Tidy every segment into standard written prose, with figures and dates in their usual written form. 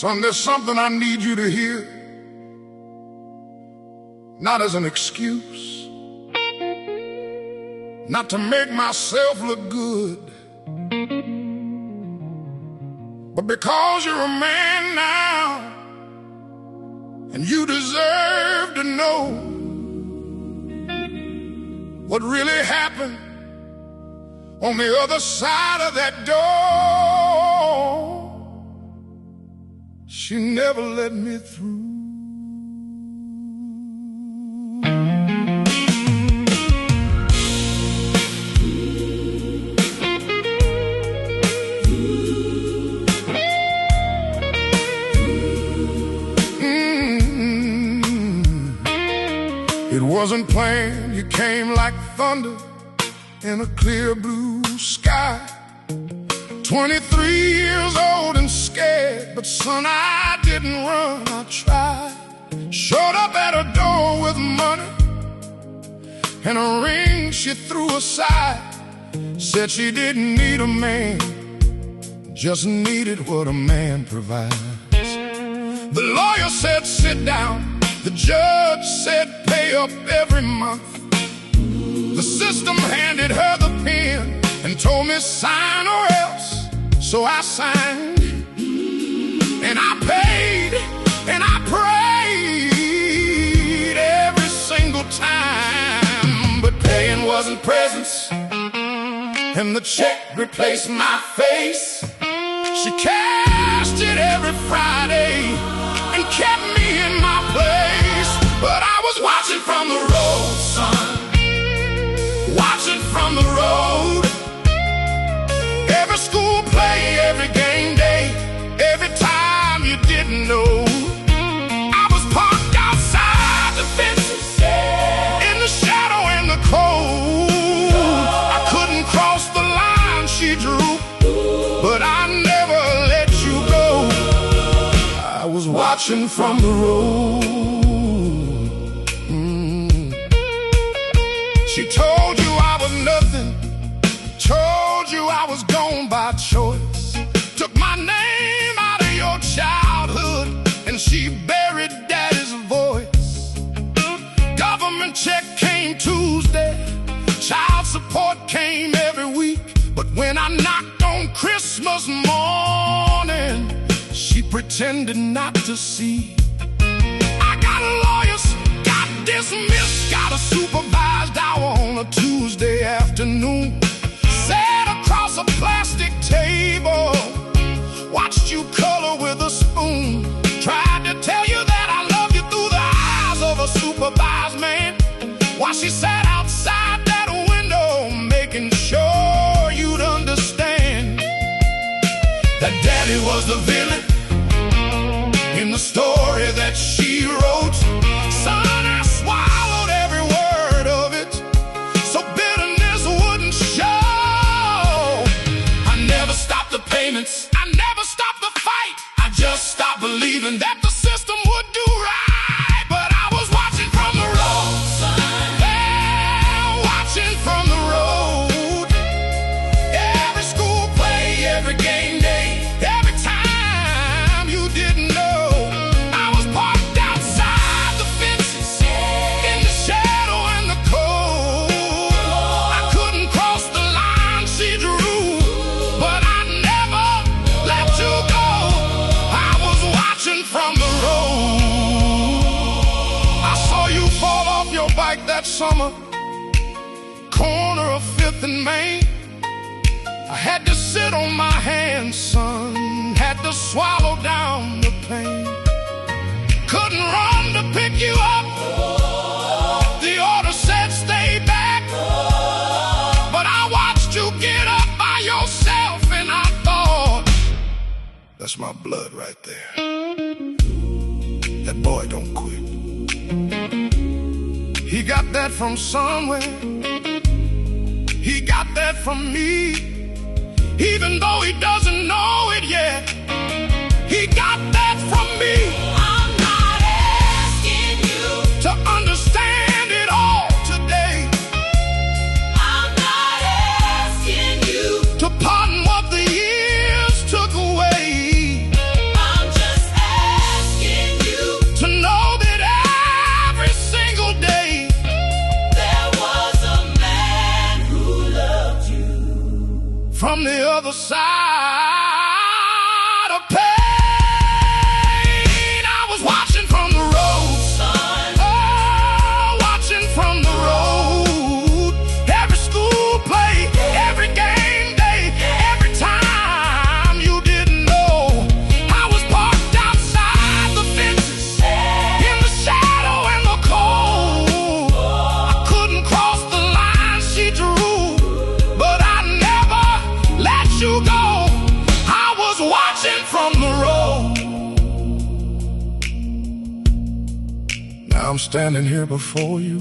Son, there's something I need you to hear, not as an excuse, not to make myself look good, but because you're a man now, and you deserve to know what really happened on the other side of that door. She never let me through. It wasn't planned, you came like thunder in a clear blue sky. 23 years old and scared, but son, I didn't run, I tried. Showed up at her door with money and a ring she threw aside. Said she didn't need a man, just needed what a man provides. The lawyer said sit down, the judge said pay up every month. The system handed her the pen and told me sign or else. So I signed, and I paid, and I prayed every single time. But paying wasn't presents, and the check replaced my face. She cashed it every Friday and kept me in my place. But I was watching from the road, son, watching from the road. Every school play, every game day, every time you didn't know. I was parked outside the fences, in the shadow and the cold. I couldn't cross the line she drew, but I never let you go. I was watching from the road. She told you I was nothing, told you I was gone by choice, took my name out of your childhood, and she buried daddy's voice. Government check came Tuesday, child support came every week, but when I knocked on Christmas morning, she pretended not to see. I got lawyers, got dismissed, got a supervised hour on a Tuesday afternoon. Sat across a plastic table, watched you color with a spoon. Tried to tell you that I love you through the eyes of a supervised man, while she sat outside that window, making sure you'd understand that daddy was the villain in the story that she wrote. Son, I swallowed every word of it, so bitterness wouldn't show. I never stopped the payments, I never stopped the fight. I just stopped believing that the system would do right. But I was watching from the road, son, yeah, watching from the road. Every school play, every game day, every time you didn't know. I was parked outside the fences, in the shadow and the cold. I couldn't cross the line she drew, but I never let you go. I was watching from the road. I saw you fall off your bike that summer, corner of 5th and Main. I had to sit on my hands, son, had to swallow down the pain. Couldn't run to pick you up, the order said stay back. But I watched you get up by yourself, and I thought, that's my blood right there. That boy don't quit. He got that from somewhere, he got that from me. Even though he doesn't know it yet, he got that from me. I'm not asking you to understand it all today. I'm not asking you to pardon what the years took away. I'm just the other side of pain. I was watching from the road, son. Oh, watching from the road. Every school play, every game day, every time you didn't know. I was parked outside the fences, in the shadow and the cold. I couldn't cross the line she drew, but I never let you go. I was watching from the road. Now I'm standing here before you.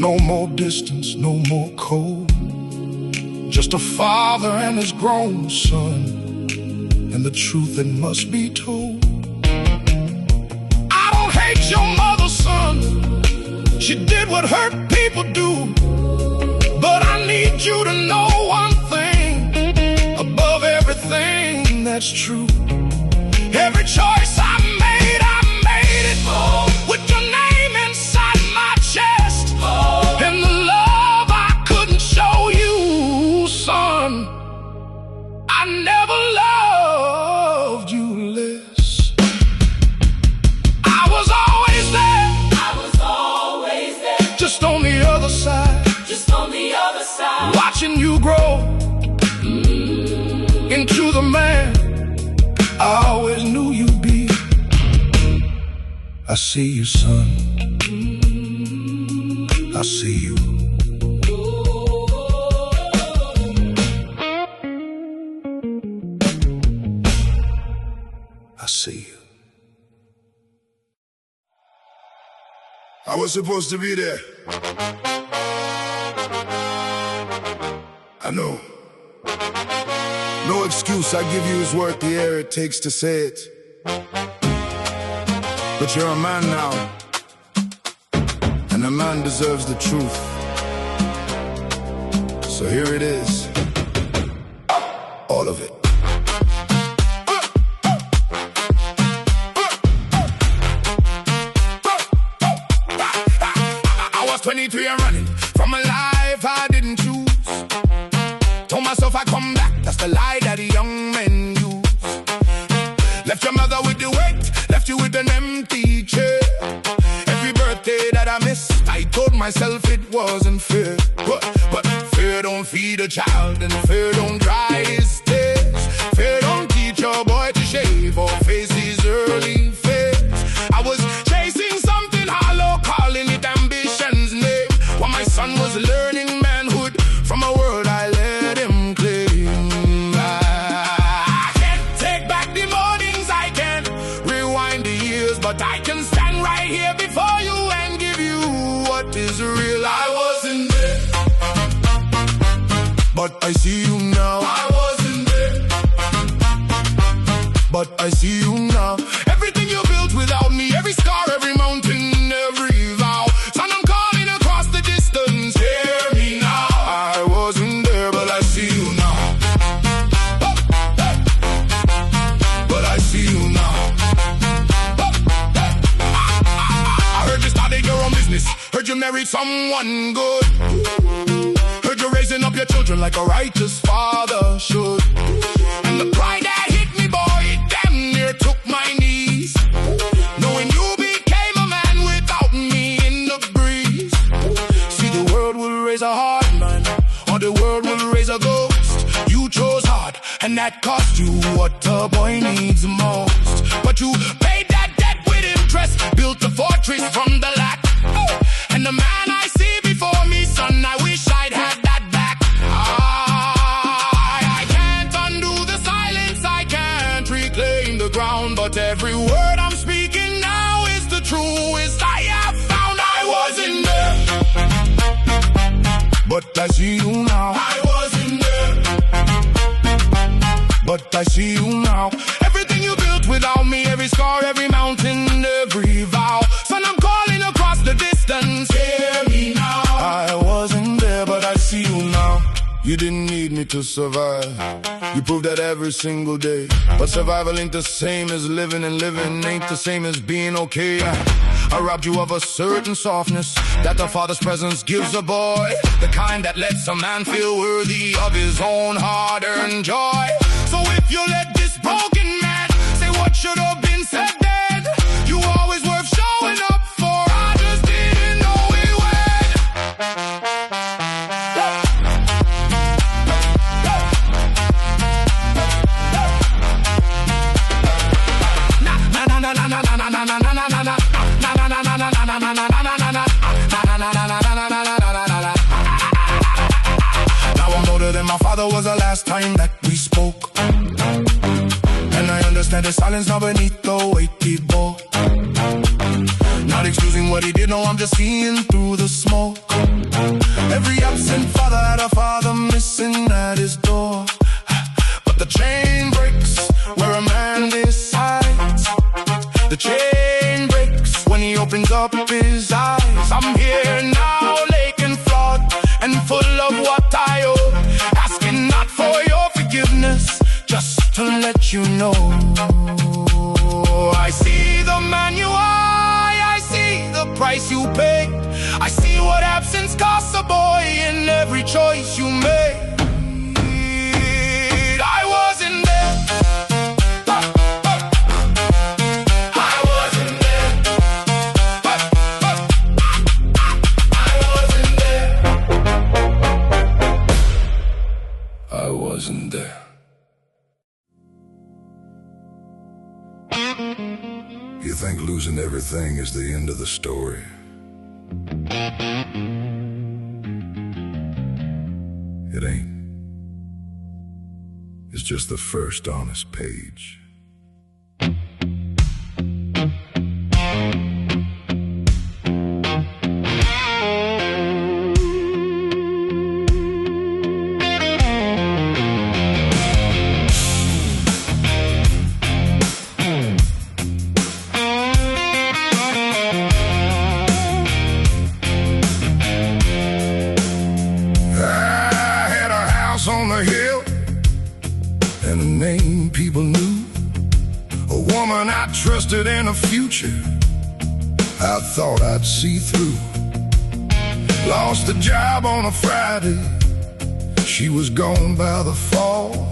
No more distance, no more cold. Just a father and his grown son, and the truth that must be told. I don't hate your mother, son. She did what hurt people do. But I need you to know one thing, above everything that's true. Every choice I made it with your name inside my chest. And the love I couldn't show you, son, I never loved you less. I was always there, just on the other side, watching you grow into the man I always knew you'd be. I see you, son. I see you. I see you. I was supposed to be there. I know. No excuse I give you is worth the air it takes to say it. But you're a man now, and a man deserves the truth. So here it is, all of it. I was 23 and running from a life I didn't choose. Told myself I'd come back, that's the lie that the young men use. Left your mother with the weight, left you with an empty chair. Every birthday that I missed, I told myself it wasn't fair. But fear don't feed a child, and fear don't dry his tears. Fear don't teach your boy to shave or face his early phase. I was chasing something hollow, calling it ambition's name, while my son was learning manhood from a world I let him claim. I can't take back the mornings, I can't rewind the years, but I can stand right here before you and give you what is real. I wasn't there, But I see you now. I wasn't there, But I see you now. everything you built without me, every scar, every mountain, every vow. Son, I'm calling across the distance, hear me now. I wasn't there, but I see you now. But I see you now. I heard you started your own business, heard you married someone good, heard you raising up your children like a righteous father should. And the pride that hit me, boy, it damn near took my knees, knowing you became a man without me in the breeze. See, the world will raise a hard man, or the world will raise a ghost. You chose hard, and that cost you what a boy needs most. But you paid that debt with interest, built a fortress from the lack. And the man I see before me, son, I wish I'd had that back. I can't undo the silence, I can't reclaim the ground, but every word I'm speaking now is the truest I have found. I wasn't there, But I see you now. I wasn't there, But I see you now. everything you built without me, every scar, every mountain, every vow. Son, I'm calling across the distance, hear me now. I wasn't there, but I see you now. You didn't need me to survive. You prove that every single day. But survival ain't the same as living, and living ain't the same as being okay. I robbed you of a certain softness that the Father's presence gives a boy, the kind that lets a man feel worthy of his own hard-earned joy. So if you let this broken man say what should have been said then, you always worth showing up for. I just didn't know we went. Now I'm older than my father was the last time that we spoke, and I understand the silence now beneath the weight he bore. Not excusing what he did, no, I'm just seeing through the smoke. Every absent father had a father missing at his door. But the chain breaks where a man decides. The chain breaks when he opens up his eyes. I'm here now, laking flawed and full of what I owe, asking not for your forgiveness, just to let you know. I see the man you are, I see the price you pay, I see what absence costs a boy in every choice you made. I wasn't there. I wasn't there. I wasn't there. I wasn't there. You think losing everything is the end of the story? It ain't. It's just the first honest page. On the hill, and a name people knew, a woman I trusted in a future I thought I'd see through. Lost a job on a Friday, she was gone by the fall.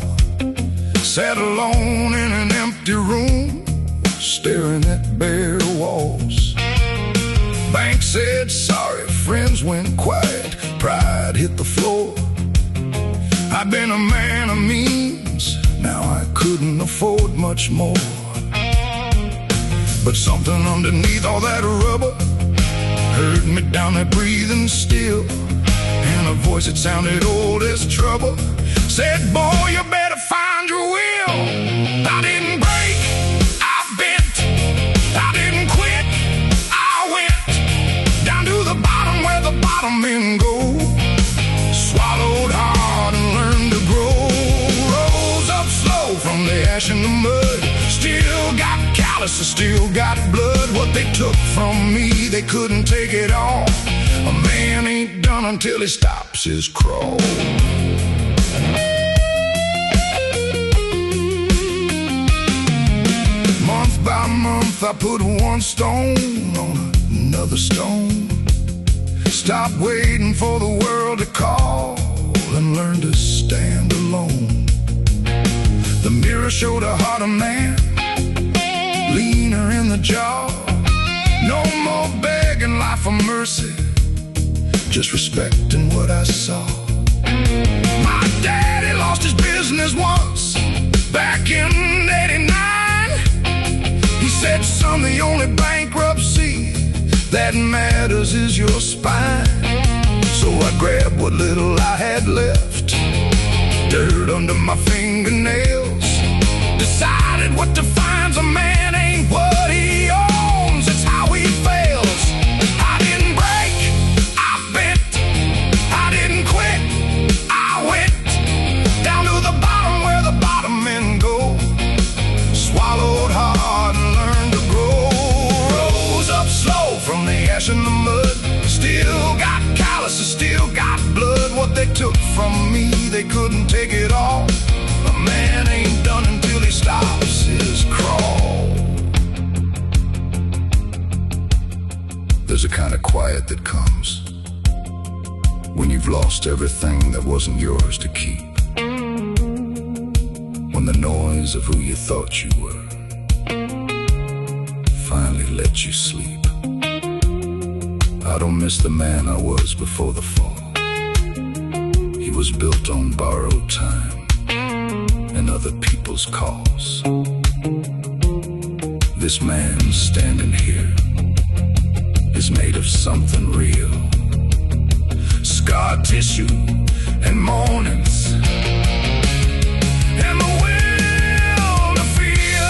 Sat alone in an empty room, staring at bare walls. Bank said sorry, friends went quiet, pride hit the floor. I've been a man of means, now I couldn't afford much more. But something underneath all that rubber heard me down there breathing still, and a voice that sounded old as trouble said, boy, you better find your will. I didn't break, I bent, I didn't quit, I went down to the bottom where the bottom men go. Swallowed hard and learned to grow. Rose up slow from the ash and the mud. Still got calluses, still got blood. What they took from me, they couldn't take it all. A man ain't done until he stops his crawl. Month by month I put one stone on another stone. Stop waiting for the world to call and learn to stand alone. The mirror showed a harder man, leaner in the jaw. No more begging life for mercy, just respecting what I saw. My daddy lost his business once, back in '89. He said, son, the only bankruptcy that matters is your spine. So I grabbed what little I had left, dirt under my fingernails, decided what defines a man ain't what he owns, it's how he fails. I didn't break, I bent, I didn't quit, I went down to the bottom where the bottom men go. Swallowed hard and learned to grow. Rose up slow from the ash and the mud. Still got calluses, still got blood. What they took from me, they couldn't take it all. A man ain't done until he stops his crawl. quiet that comes when you've lost everything that wasn't yours to keep. When the noise of who you thought you were finally let you sleep. I don't miss the man I was before the fall. He was built on borrowed time and other people's calls. This man standing here is made of something real. Scar tissue and mornings and the will to feel.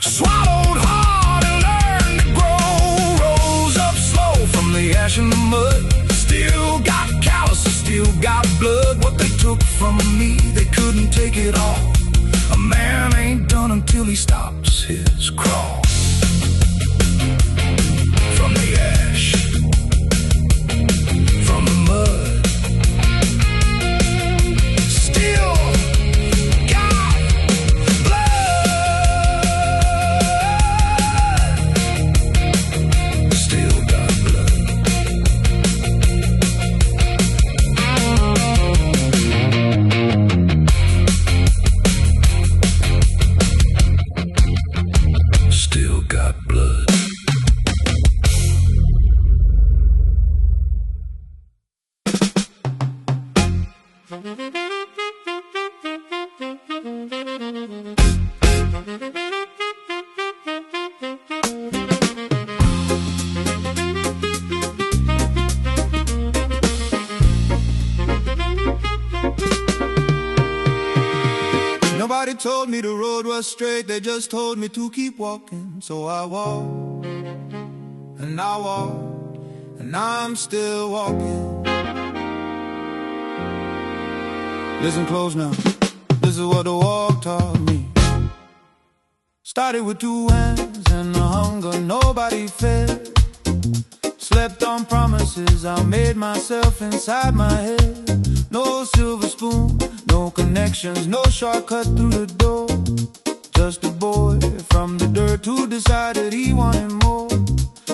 Swallowed hard and learned to grow. Rose up slow from the ash and the mud. Still got calluses, still got blood. What they took from me, they couldn't take it all. A man ain't done until he stops his crawl. From the ash, from the mud. Still Nobody told me the road was straight, they just told me to keep walking. So I walked, and I walked, and I'm still walking. Listen close now, this is what the walk taught me. Started with 2 hands and the hunger nobody fed. Slept on promises I made myself inside my head. No silver spoon, no connections, no shortcut through the door. Just a boy from the dirt who decided he wanted more.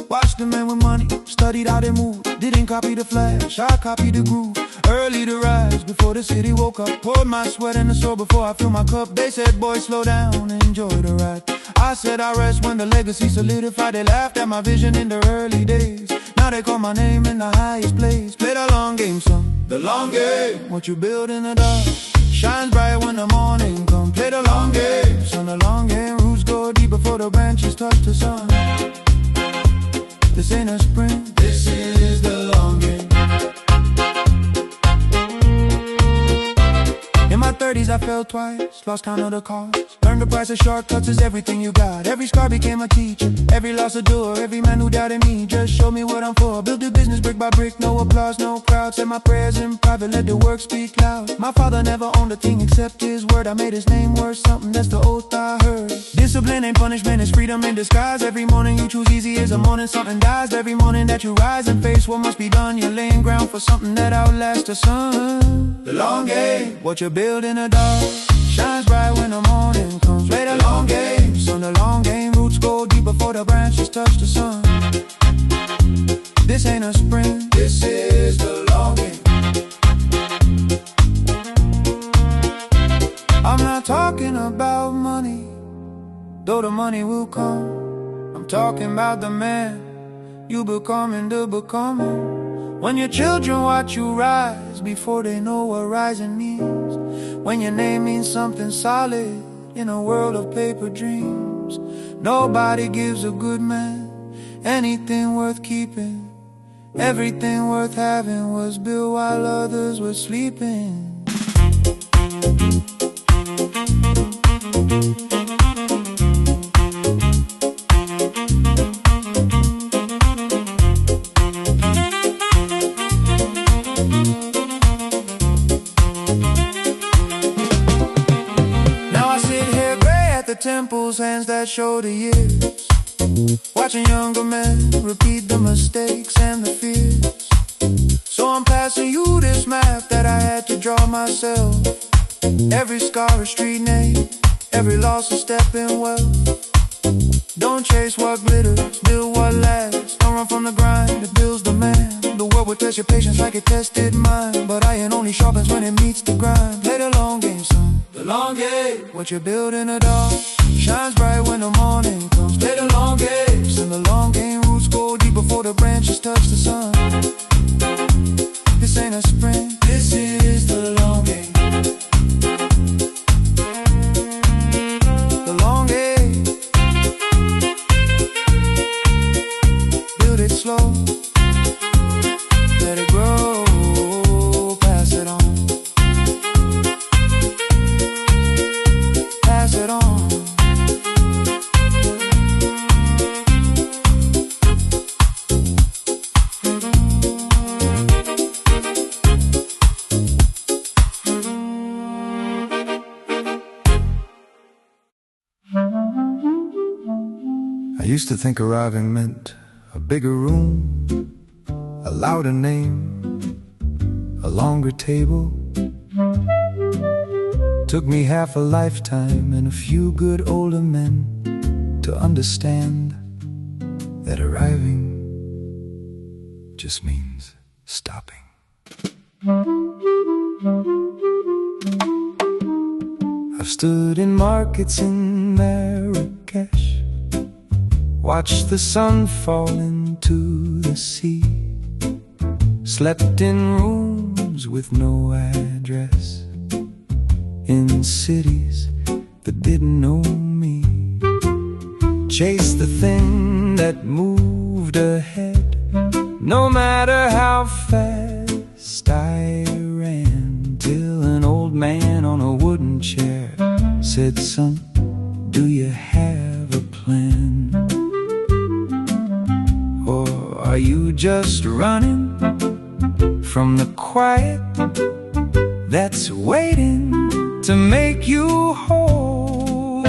Watched the men with money, studied how they moved. Didn't copy the flash, I copied the groove. Early to rise before the city woke up. Poured my sweat in the soul before I filled my cup. They said, boy, slow down, enjoy the ride. I said I rest when the legacy solidified. They laughed at my vision in the early days. Now they call my name in the highest place. Play the long game, son, the long game. What you build in the dark shines bright when the morning comes. Play the long game, son, the long game. Roots go deep before the branches touch the sun. This ain't a sprint, this is the long game. In my 30s I fell twice, lost count of the cost. Learned the price of shortcuts is everything you got. Every scar became a teacher, every loss a door. Every man who doubted me just showed me what I'm for. Built a business brick by brick, no applause, no crowd. Said my prayers in private, let the work speak loud. My father never owned a thing except his word. I made his name worth something, that's the oath I heard. Discipline ain't punishment, it's freedom in disguise. Every morning you choose easy as a morning something dies. Every morning that you rise and face what must be done, you're laying ground for something that outlasts the sun. The long game, what you build in the dark shines bright when the morning comes. Play the long game, son, the long game. Roots go deep before the branches touch the sun. This ain't a sprint, this is the long game. I'm not talking about money, though the money will come. I'm talking about the man you become and the becoming. When your children watch you rise before they know what rising means. When your name means something solid in a world of paper dreams. Nobody gives a good man anything worth keeping. Everything worth having was built while others were sleeping. that shoulder years, watching younger men repeat the mistakes and the fears. So I'm passing you this map that I had to draw myself. Every scar a street name, every loss a stepping well. Don't chase what glitters, build what lasts. Don't run from the grind, it builds the man. The world will test your patience like it tested mine, but iron only sharpens when it meets the grind. Play the long game, son, the long game. What you build in the dark shines bright when the morning comes. Play the long game, in the long game. Roots go deep before the branches touch the sun. This ain't a sprint, this is the long game. The long game. Build it slow, let it grow, pass it on. Pass it on. I used to think arriving meant a bigger room, a louder name, a longer table. Took me half a lifetime and a few good older men to understand that arriving just means stopping. I've stood in markets in Marrakesh, watched the sun fall into the sea, slept in rooms with no address, in cities that didn't know me, chased the thing that moved ahead, no matter how fast I ran, till an old man on a wooden chair said, "Son, do you have a plan? Or are you just running from the quiet that's waiting to make you whole?"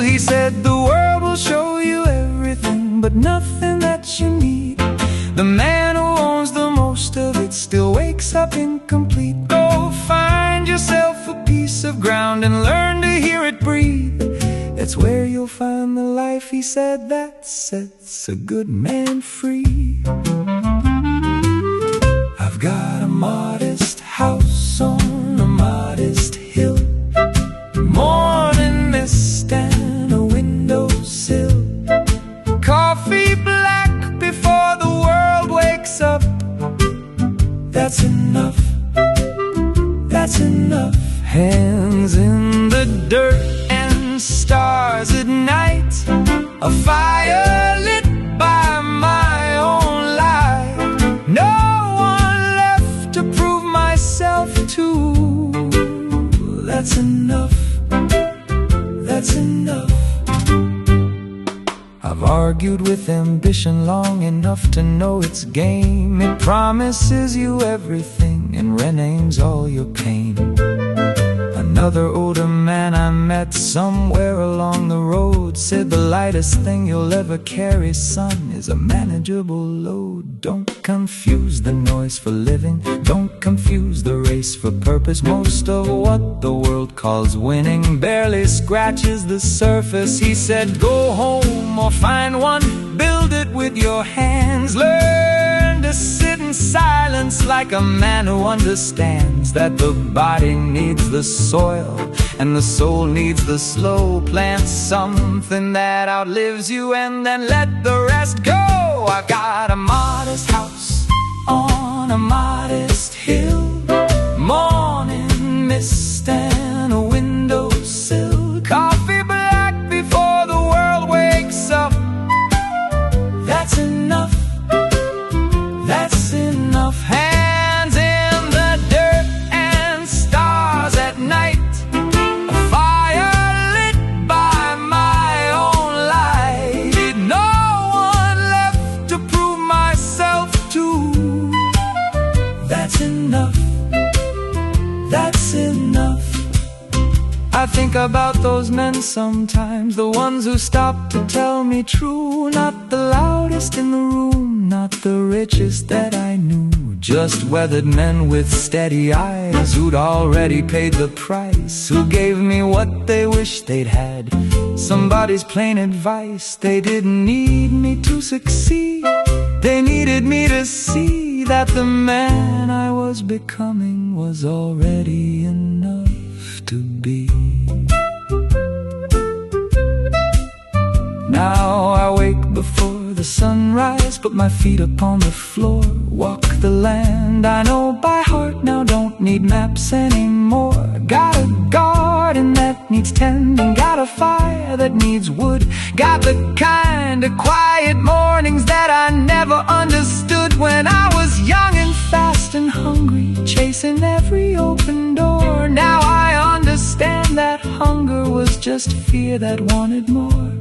He said, "The world will show you everything, but nothing that you need. The man who owns the most of it still wakes up incomplete. Go find yourself a piece of ground and learn to hear it breathe. That's where you'll find the life," he said, "that sets a good man free." I've got a modest house on a modest hill, morning mist and a windowsill, coffee black before the world wakes up. That's enough, that's enough. Hands in the dirt and stars at night, a fire lit by my own light. No one left to prove myself to. That's enough, that's enough. I've argued with ambition long enough to know its game. It promises you everything and renames all your pain. Another older man I met somewhere along the road said, "The lightest thing you'll ever carry, son, is a manageable load." Don't confuse the noise for living, don't confuse the race for purpose. Most of what the world calls winning barely scratches the surface. He said, "Go home or find one, build it with your hands. Learn to sit in silence like a man who understands that the body needs the soil and the soul needs the slow. Plant something that outlives you and then let the rest go." I've got a modest house on a modest hill, morning mist and a windowsill, coffee black before the world wakes up. That's enough, that's enough. Hands in the dirt and stars at night, a fire lit by my own light. No one left to prove myself to. That's enough, that's enough. I think about those men sometimes, the ones who stopped to tell me true. Not the loudest in the room, not the richest that I knew, just weathered men with steady eyes who'd already paid the price, who gave me what they wished they'd had, somebody's plain advice. They didn't need me to succeed, they needed me to see that the man I was becoming was already enough to be. Now I wake before the sunrise, put my feet upon the floor, walk the land I know by heart now, don't need maps anymore. Got a garden that needs tending, got a fire that needs wood, got the kind of quiet mornings that I never understood when I was young and fast and hungry, chasing every open door. Now I understand that hunger was just fear that wanted more.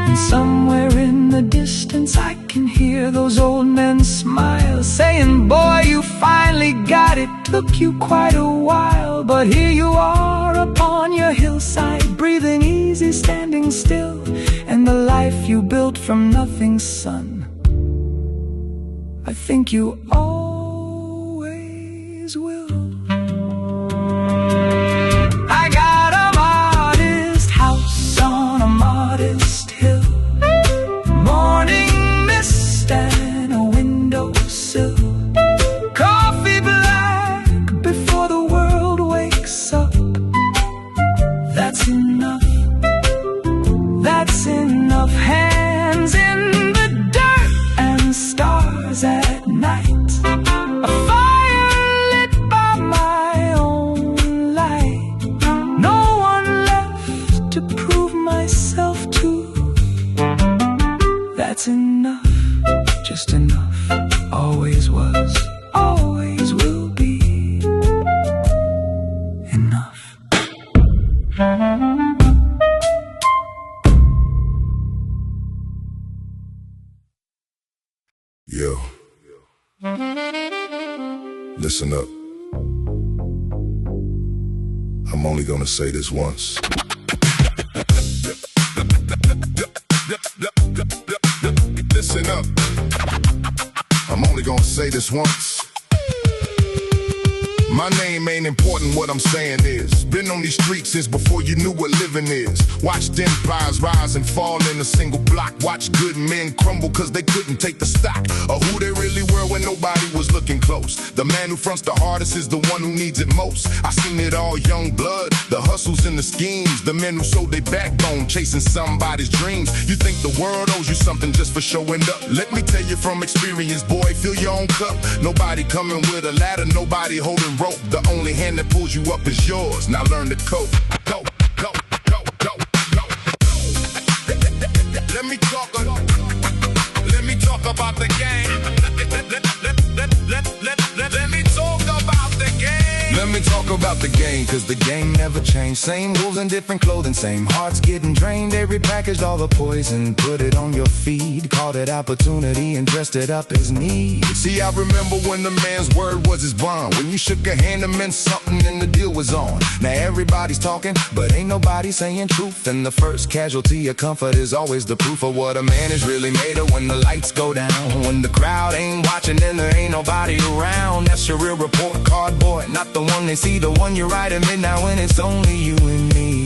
And somewhere in the distance I can hear those old men smile, saying, boy, you finally got it, took you quite a while, but here you are upon your hillside, breathing easy, standing still, and the life you built from nothing, son, I think you always will. I got a modest house on a modest hill, morning mist and a windowsill, coffee black before the world wakes up. That's enough, that's enough. Hands in the dirt and stars at night, a fire lit by my own light, no one left to prove myself to. That's enough, just enough, always was, always will be enough. Yo, listen up. I'm only gonna say this once. Listen up. I'm only gonna say this once. My name ain't important, what I'm saying is, been on these streets since before you knew what living is. Watched empires rise and fall in a single block. Watched good men crumble cause they couldn't take the stock of who they really were when nobody was looking close. The man who fronts the hardest is the one who needs it most. I seen it all, young blood, the hustles and the schemes, the men who sold their backbone chasing somebody's dreams. You think the world owes you something just for showing up? Let me tell you from experience, boy, fill your own cup. Nobody coming with a ladder, nobody holding rope. The only hand that pulls you up is yours. Now learn to cope. Go, go, go, go, go. Let me talk about the game. Let me talk about the game. Let me talk about the game, cause the game never changed. Same wolves in different clothing, same hearts getting drained. Every packaged all the poison, put it on your feed, called it opportunity and dressed it up as need. See, I remember when the man's word was his bond, when you shook a hand and meant something and the deal was on. Now everybody's talking, but ain't nobody saying truth. And the first casualty of comfort is always the proof of what a man is really made of. When the lights go down, when the crowd ain't watching and there ain't nobody around, that's your real report card, boy, not the one they see, the one you write at midnight when it's only you and me.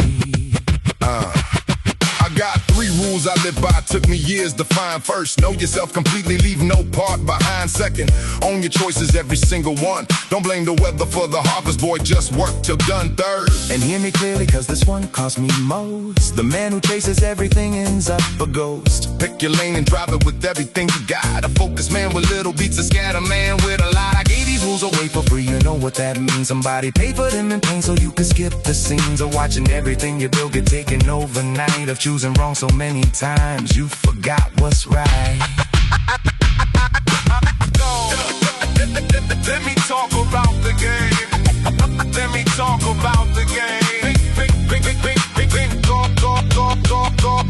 I got 3 rules I live by, took me years to find. First, know yourself completely, leave no part behind. Second, own your choices, every single one. Don't blame the weather for the harvest, boy, just work till done. Third, and hear me clearly, cause this one cost me most. The man who chases everything ends up a ghost. Pick your lane and drive it with everything you got. A focused man with little beats, a scatter man with a lot. I gave these rules away for free, you know what that means. Somebody paid for them in pain so you could skip the scenes of watching everything you build get taken overnight, of choosing wrong so many times you forgot what's right. Let me talk about the game. Let me talk about the game.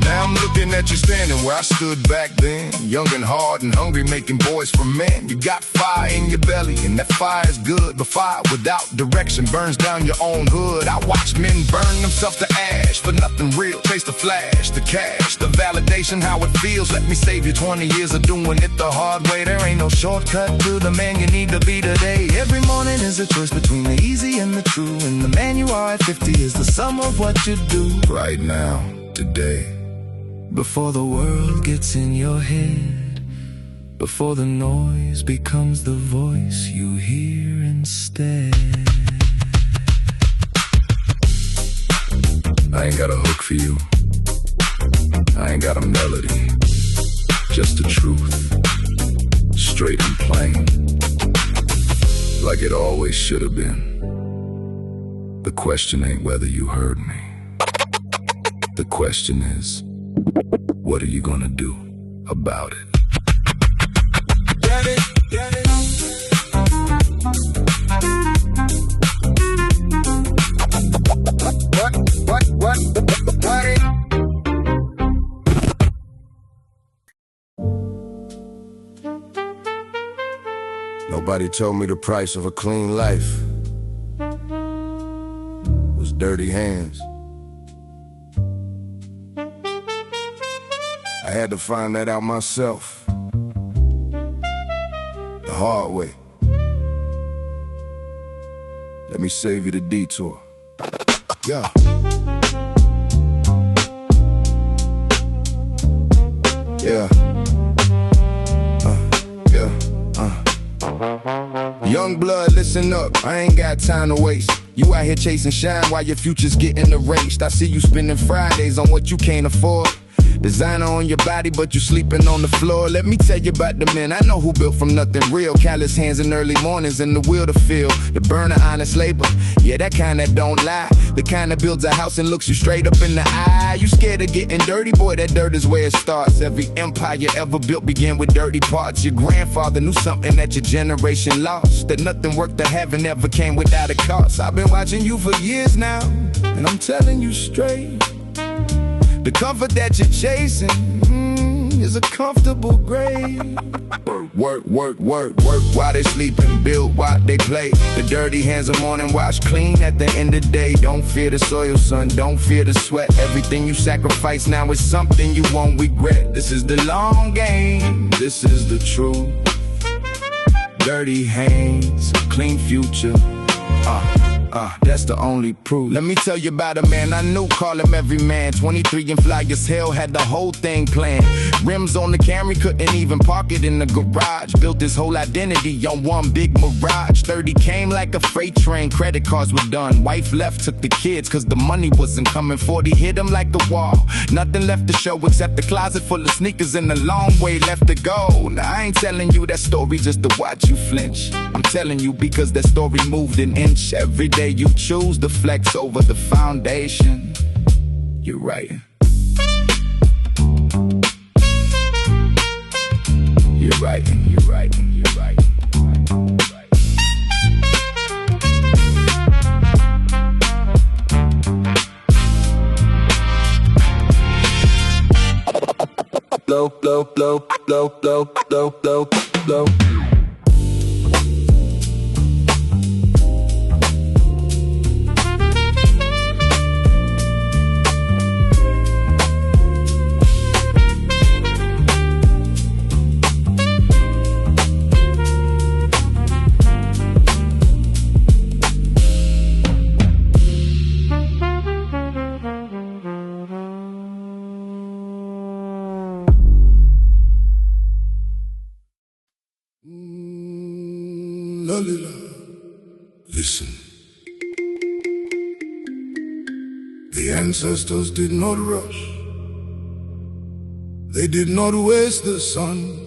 Now I'm I'm looking at you standing where I stood back then, young and hard and hungry, making boys for men. You got fire in your belly, and that fire is good, but fire without direction burns down your own hood. I watch men burn themselves to ash for nothing real. Chase the flash, the cash, the validation, how it feels. Let me save you 20 years of doing it the hard way. There ain't no shortcut to the man you need to be today. Every morning is a choice between the easy and the true, and the man you are at 50 is the sum of what you do right now, today. Before the world gets in your head, before the noise becomes the voice you hear instead. I ain't got a hook for you, I ain't got a melody, just the truth, straight and plain, like it always should have been. The question ain't whether you heard me. The question is, what are you gonna do about it? Get it, get it. What it? Nobody told me the price of a clean life was dirty hands. I had to find that out myself, the hard way. Let me save you the detour. Yeah. Yeah. Young blood, listen up, I ain't got time to waste. You out here chasing shine while your future's getting erased. I see you spending Fridays on what you can't afford. Designer on your body, but you sleeping on the floor. Let me tell you about the men I know who built from nothing real. Callous hands in early mornings in the will to feel the burn of honest labor. Yeah, that kind that don't lie. The kind that builds a house and looks you straight up in the eye. You scared of getting dirty? Boy, that dirt is where it starts. Every empire you ever built began with dirty parts. Your grandfather knew something that your generation lost, that nothing worth the having ever came without a cost. I've been watching you for years now, and I'm telling you straight, the comfort that you're chasing is a comfortable grave. Work, work, work, work while they sleeping, build while they play. The dirty hands of morning wash clean at the end of the day. Don't fear the soil, son, don't fear the sweat. Everything you sacrifice now is something you won't regret. This is the long game, this is the truth. Dirty hands, clean future. That's the only proof. Let me tell you about a man I knew, call him every man. 23 and fly as hell, had the whole thing planned. Rims on the Camry, couldn't even park it in the garage. Built his whole identity on one big mirage. 30 came like a freight train, credit cards were done. Wife left, took the kids, cause the money wasn't coming. 40 hit him like the wall. Nothing left to show except the closet full of sneakers and a long way left to go. Now I ain't telling you that story just to watch you flinch. I'm telling you because that story moved an inch. Every day you choose to flex over the foundation. You're right. You're right, you're right, you're right. Blow, blow, blow, blow, blow, blow, blow, blow. Listen. The ancestors did not rush. They did not waste the sun.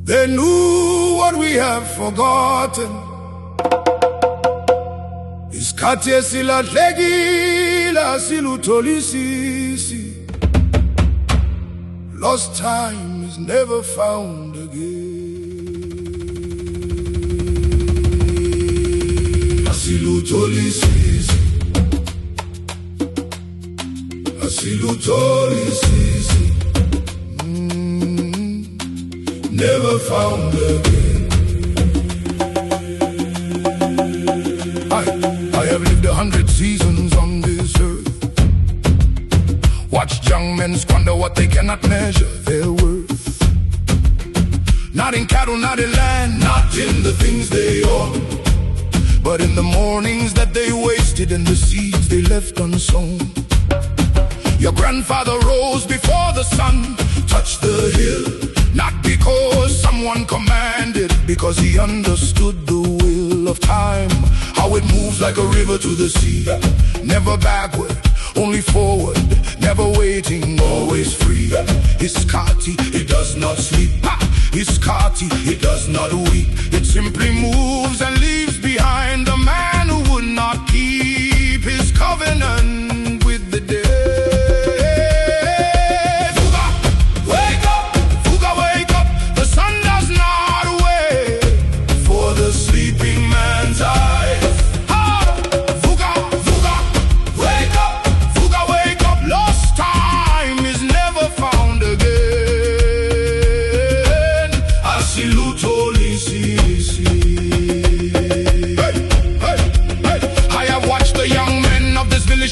They knew what we have forgotten. Isikhathi esilahlekile silutolisisi. Lost time is never found again. Silutolisisi. Asilutholisisi. Never found again. I have lived 100 seasons on this earth. Watched young men squander what they cannot measure their worth. Not in cattle, not in land, not in the things they own, but in the mornings that they wasted and the seeds they left unsown. Your grandfather rose before the sun touched the hill, not because someone commanded, because he understood the will of time, how it moves like a river to the sea. Never backward, only forward, never waiting, always free. Isikhathi, it does not sleep. Isikhathi, it does not weep. It simply moves and leaves behind the man who would not keep his covenant with the dead.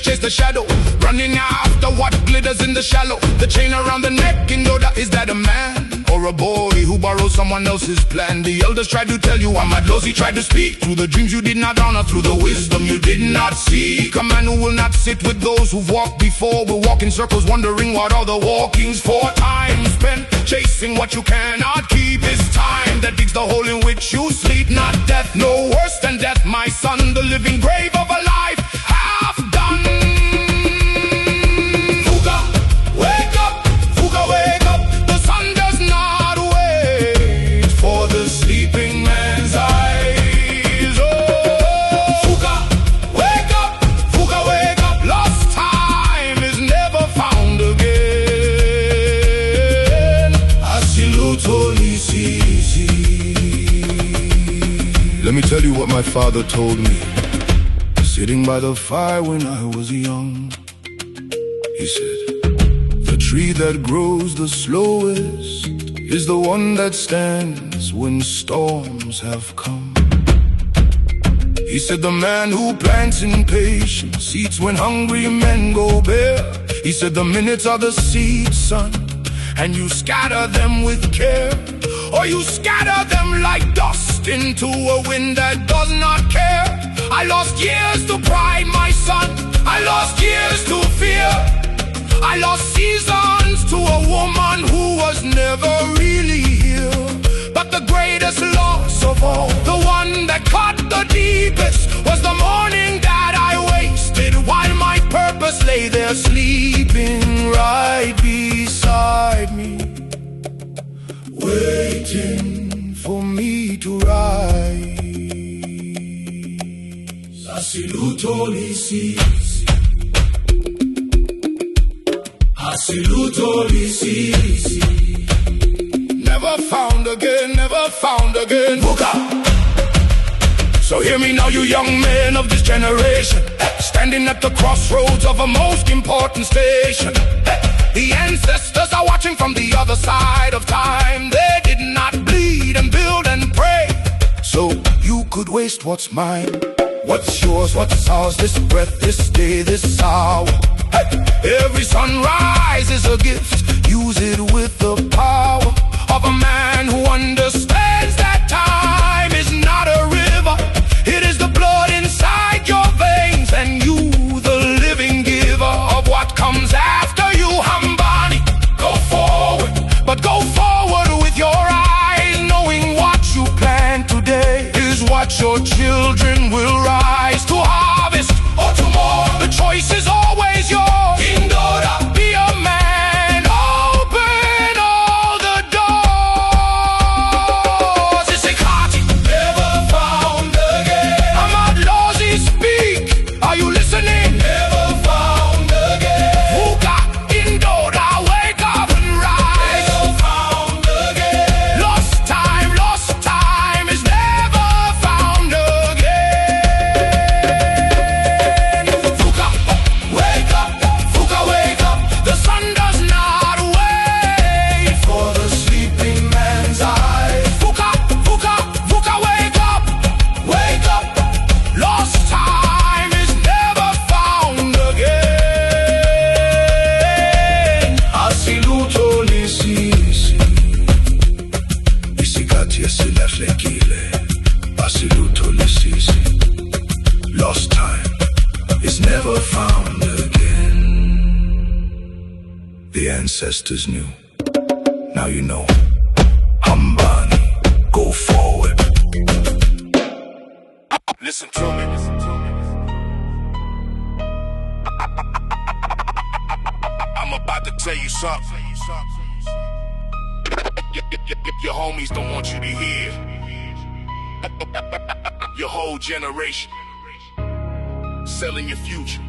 Chase the shadow, running after what glitters in the shallow. The chain around the neck in Doda, is that a man or a boy who borrowed someone else's plan? The elders tried to tell you I'm at lows. He tried to speak through the dreams you did not honor, through the wisdom you did not seek. A man who will not sit with those who've walked before, will walk in circles wondering what are the walkings for. Time spent chasing what you cannot keep is time that digs the hole in which you sleep. Not death, no worse than death, my son, the living grave of a life half done. Let me tell you what my father told me, sitting by the fire when I was young. He said, the tree that grows the slowest is the one that stands when storms have come. He said, the man who plants in patience eats when hungry men go bare. He said, the minutes are the seeds, son, and you scatter them with care, or you scatter them like dust into a wind that does not care. I lost years to pride, my son. I lost years to fear. I lost seasons to a woman who was never really here. But the greatest loss of all, the one that cut the deepest, was the morning that I wasted while my purpose lay there sleeping right beside me, waiting for me to rise. Asilutholisisi. Asilutholisisi. Never found again, never found again. Buka. So hear me now, you young men of this generation, standing at the crossroads of a most important station. The ancestors are watching from the other side of time. They did not bleed and build and pray, so you could waste what's mine. What's yours, what's ours, this breath, this day, this hour. Every sunrise is a gift. Use it with the power of a man who understands that time is not a river. It is the blood inside your veins, and you, the living giver of what comes after you. Hambani, go forward, but go forward with your eyes, knowing what you plant today is what your children will rise to harvest or tomorrow. The choice is always yours. Indora, be a man, open all the doors. ancestors knew. Now you know. Hambani, go forward. Listen to me. I'm about to tell you something. Your homies don't want you to hear. Your whole generation selling your future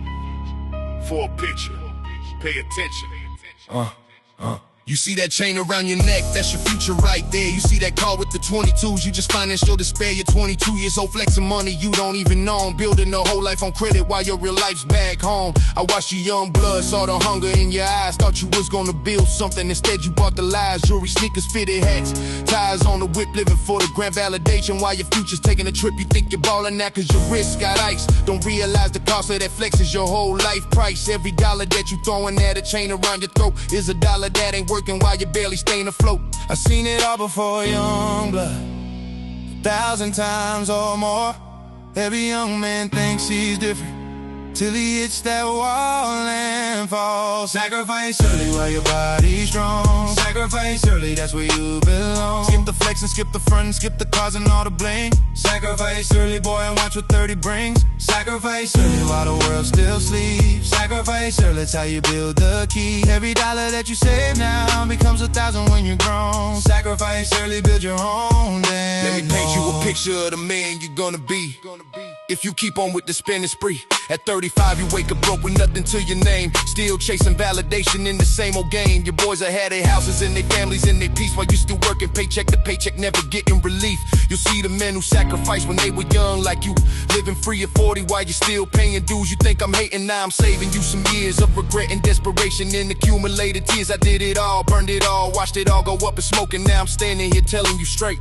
for a picture. Pay attention. You see that chain around your neck, that's your future right there. You see that car with the 22s, you just finance your despair. You're 22 years old, flexing money you don't even own, building a whole life on credit while your real life's back home. I watched your young blood, saw the hunger in your eyes, thought you was gonna build something. Instead you bought the lies, jewelry, sneakers, fitted hats, tires on the whip, living for the grand validation while your future's taking a trip. You think you're balling now cause your wrist got ice. Don't realize the cost of that flex is your whole life price. Every dollar that you throwing at a chain around your throat is a dollar that ain't working while you're barely staying afloat. I seen it all before, young blood, 1,000 times or more. Every young man thinks he's different till he hits that wall and falls. Sacrifice early while your body's strong. Sacrifice early, that's where you belong. Skip the flex and skip the front and skip the cars and all the bling. Sacrifice early, boy, and watch what 30 brings. Sacrifice early while the world still sleeps. Sacrifice early, that's how you build the key. Every dollar that you save now becomes 1,000 when you're grown. Sacrifice early, build your own damn. Let me paint you a picture of the man you're gonna be if you keep on with the spending spree. At 35 you wake up broke with nothing to your name, still chasing validation in the same old game. Your boys have had their houses and their families and their peace while you still working paycheck to paycheck, never getting relief. You'll see the men who sacrificed when they were young, like you living free at 40 while you're still paying dues. You think I'm hating, now I'm saving you some years of regret and desperation and accumulated tears. I did it all, burned it all, watched it all go up in smoke, and now I'm standing here telling you straight,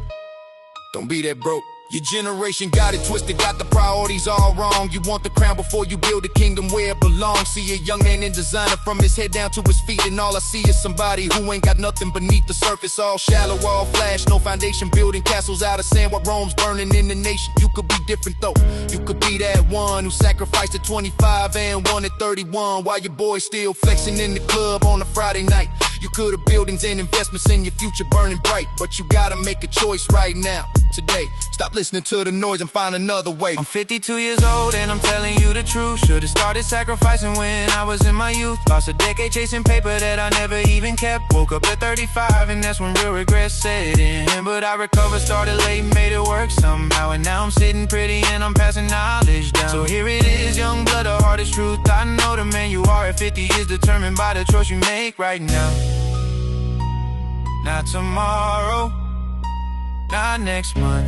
don't be that broke. Your generation got it twisted, got the priorities all wrong. You want the crown before you build a kingdom where it belongs. See a young man in designer from his head down to his feet, and all I see is somebody who ain't got nothing beneath the surface. All shallow, all flash, no foundation, building castles out of sand while Rome's burning in the nation. You could be different though. You could be that one who sacrificed at 25 and won at 31 while your boy's still flexing in the club on a Friday night. You could have buildings and investments in your future burning bright, but you gotta make a choice right now, today. Stop listening to the noise and find another way. I'm 52 years old and I'm telling you the truth. Should've started sacrificing when I was in my youth. Lost a decade chasing paper that I never even kept. Woke up at 35 and that's when real regret set in. But I recovered, started late, made it work somehow. And now I'm sitting pretty and I'm passing knowledge down. So here it is, young blood, the hardest truth. I know the man you are at 50 is determined by the choice you make right now. Not tomorrow, not next month,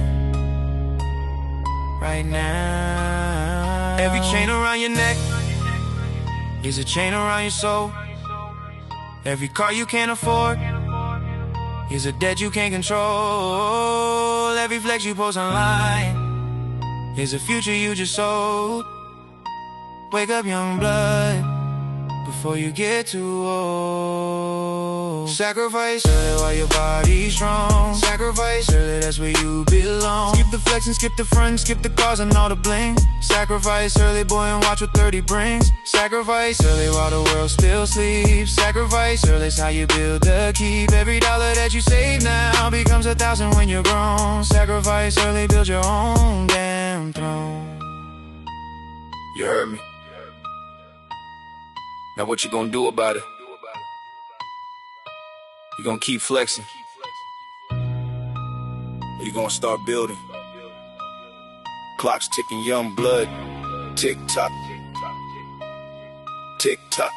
right now. Every chain around your neck is a chain around your soul. Every car you can't afford is a debt you can't control. Every flex you post online is a future you just sold. Wake up, young blood, before you get too old. Sacrifice early while your body's strong. Sacrifice early, that's where you belong. Skip the flex and skip the front, skip the cars and all the bling. Sacrifice early, boy, and watch what 30 brings. Sacrifice early while the world still sleeps. Sacrifice early, that's how you build the keep. Every dollar that you save now becomes 1,000 when you're grown. Sacrifice early, build your own damn throne. You heard me. Now what you gonna do about it? You gonna keep flexing? Or you gonna start building? Clock's ticking, young blood. Tick tock. Tick tock.